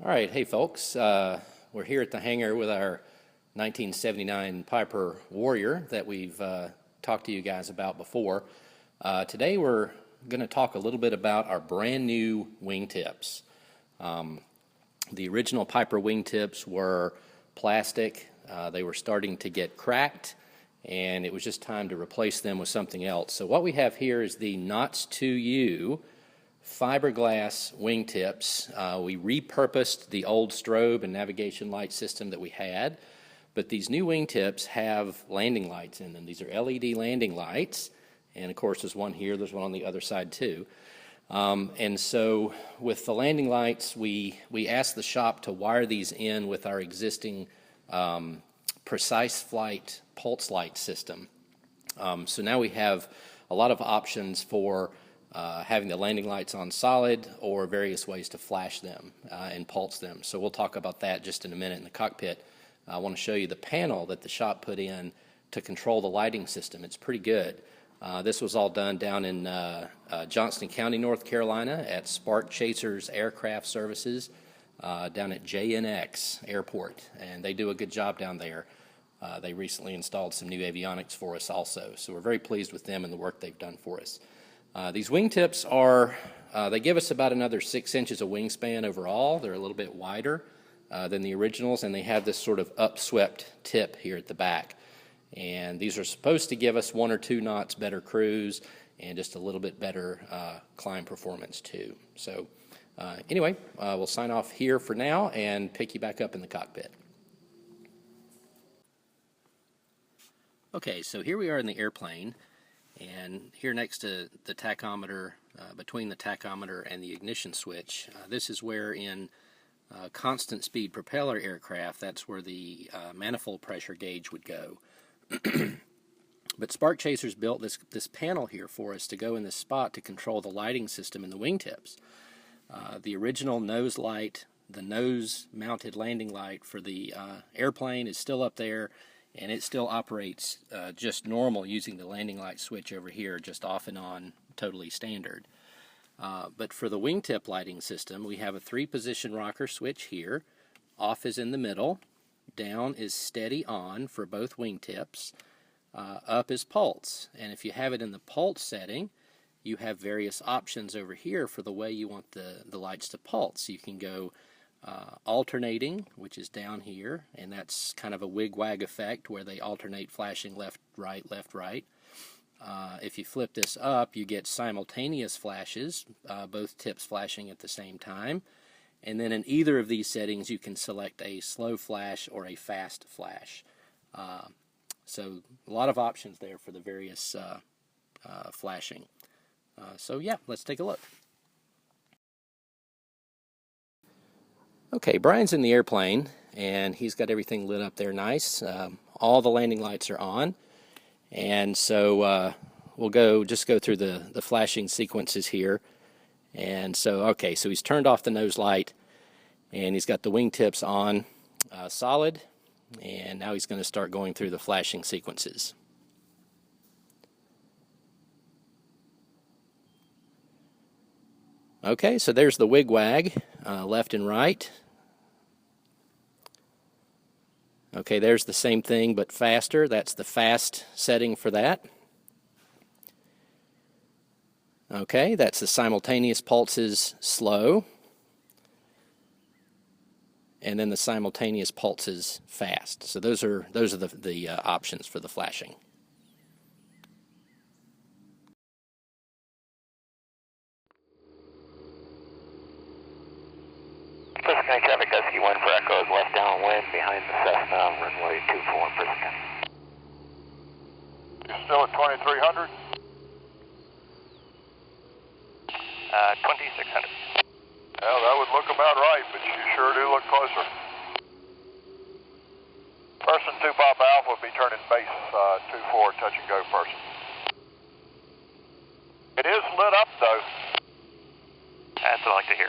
All right, hey folks, we're here at the hangar with our 1979 Piper Warrior that we've talked to you guys about before. Today we're going to talk a little bit about our brand new wingtips. The original Piper wingtips were plastic. They were starting to get cracked, and it was just time to replace them with something else. So what we have here is the Knots 2U fiberglass wingtips. We repurposed the old strobe and navigation light system that we had, but these new wingtips have landing lights in them. These are LED landing lights, and of course there's one here, there's one on the other side too. And so with the landing lights, we asked the shop to wire these in with our existing precise flight pulse light system. So now we have a lot of options for having the landing lights on solid or various ways to flash them and pulse them. So we'll talk about that just in a minute in the cockpit. I want to show you the panel that the shop put in to control the lighting system. It's pretty good. This was all done down in Johnston County, North Carolina at Spark Chasers Aircraft Services down at JNX Airport, and they do a good job down there. They recently installed some new avionics for us also, so we're very pleased with them and the work they've done for us. These wingtips are, they give us about another 6 inches of wingspan overall. They're a little bit wider than the originals, and they have this sort of upswept tip here at the back. And these are supposed to give us 1 or 2 knots better cruise and just a little bit better climb performance too. So anyway, we'll sign off here for now and pick you back up in the cockpit. Okay, so here we are in the airplane. And here next to the tachometer, between the tachometer and the ignition switch, this is where in constant speed propeller aircraft, that's where the manifold pressure gauge would go. But Spark Chasers built this panel here for us to go in this spot to control the lighting system in the wingtips. The original nose light, the nose mounted landing light for the airplane is still up there, and it still operates just normal using the landing light switch over here, just off and on, totally standard. But for the wingtip lighting system, we have a 3-position rocker switch here. Off is in the middle, down is steady on for both wingtips, up is pulse. And if you have it in the pulse setting, you have various options over here for the way you want the lights to pulse. You can go alternating, which is down here, and that's kind of a wig-wag effect where they alternate flashing left, right, left, right. If you flip this up, you get simultaneous flashes, both tips flashing at the same time. And then in either of these settings, you can select a slow flash or a fast flash. So a lot of options there for the various flashing. So yeah, let's take a look. Okay, Brian's in the airplane, and he's got everything lit up there nice. All the landing lights are on, and so we'll just go through the flashing sequences here. And so, okay, so he's turned off the nose light, and he's got the wingtips on solid, and now he's going to start going through the flashing sequences. Okay, so there's the wig-wag, left and right. Okay, there's the same thing but faster. That's the fast setting for that. Okay, that's the simultaneous pulses slow. And then the simultaneous pulses fast. So those are the options for the flashing. Cincinnati traffic, SQ1 for Echo is left downwind behind the Cessna, runway 24 in Brisbane. You're still at 2300? 2600. Well, that would look about right, but you sure do look closer. Person 2 Papa Alpha will be turning base 24, touch and go person. It is lit up though. That's what I like to hear.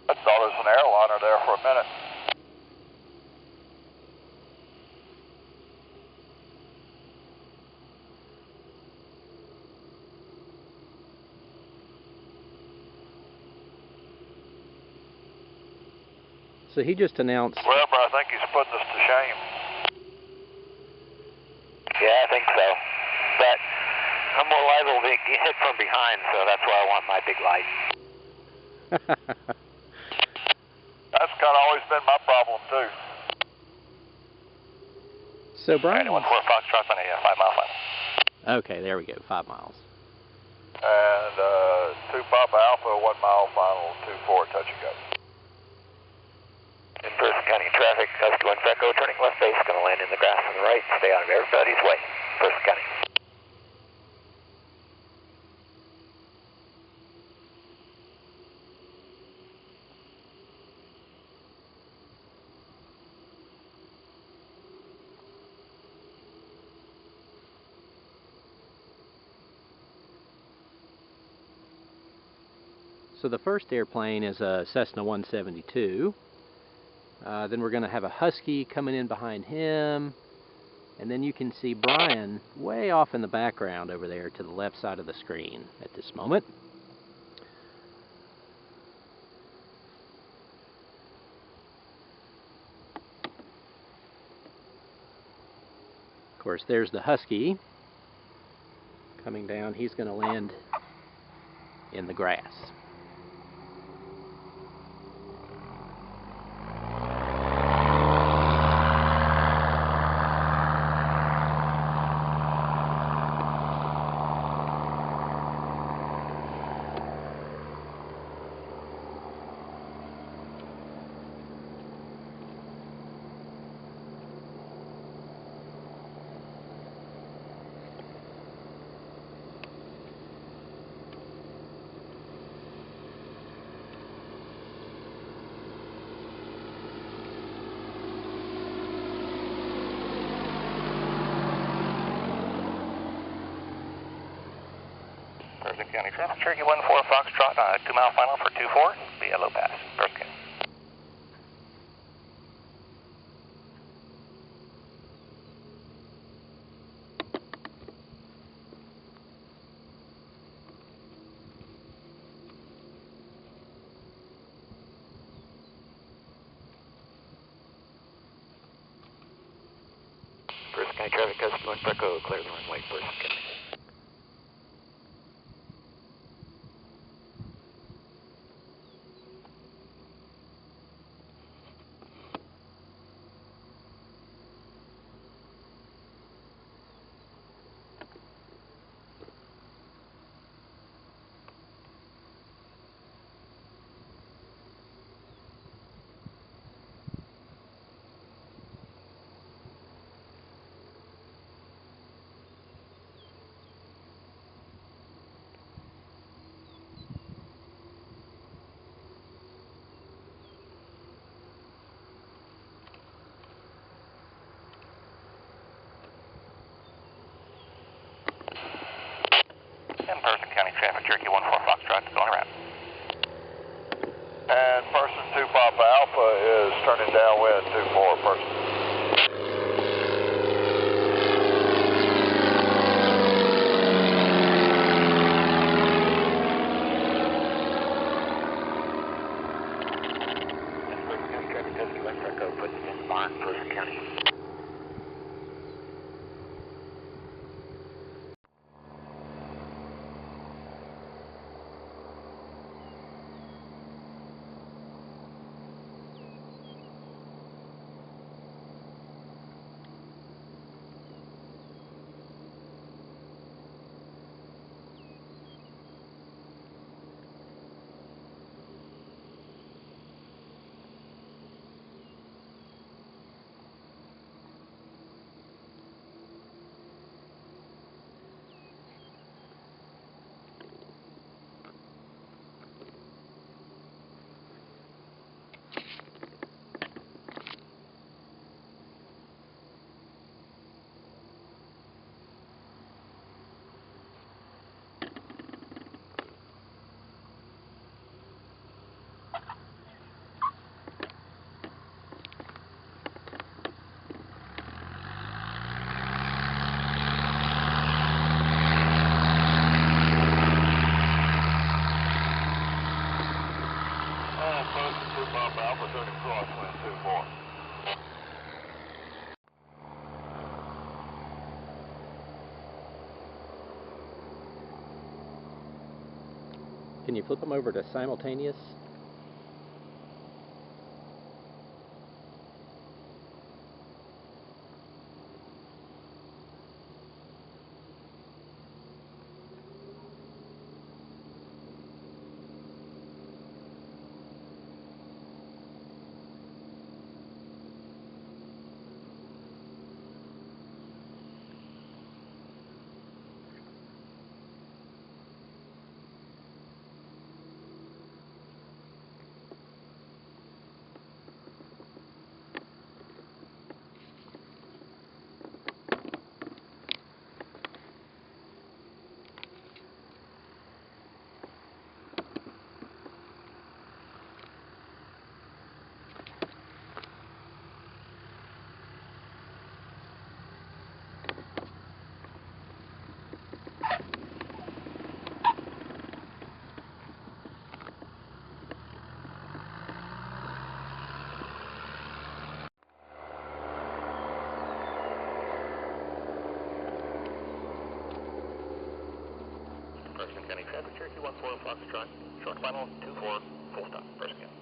I thought it was an airliner there for a minute. So he just announced... Well, but I think he's putting us to shame. Yeah, I think so. But I'm more liable to get hit from behind, so that's why I want my big light. That's kind of always been my problem, too. So Brian... 91-4 Foxtrot on a 5-mile final. Okay, there we go, 5 miles. And 2 Papa Alpha, 1 mile final, 2-4, touch and go. In Person County traffic, Husky 1 Echo, turning left base, going to land in the grass on the right, stay out of everybody's way. Person County. So the first airplane is a Cessna 172. Then we're going to have a Husky coming in behind him. And then you can see Brian way off in the background over there to the left side of the screen at this moment. Of course, there's the Husky coming down. He's going to land in the grass. Person County traffic, Cherokee 1-4 Foxtrot, 2-mile final for 2-4, be a low pass. Person County. Person County traffic, Husky 1 Echo, clear the runway, Person County. Person County traffic, Cherokee 1-4 Foxtrot, going around. And person 2 Papa Alpha is turning downwind, 2-4, person. Person County traffic, Husky 1 Echo, putting in the barn, Person County. Can you flip them over to simultaneous? Preston County Traffic, Cherokee 14 Foxtrot, short final 24, full stop, Preston County.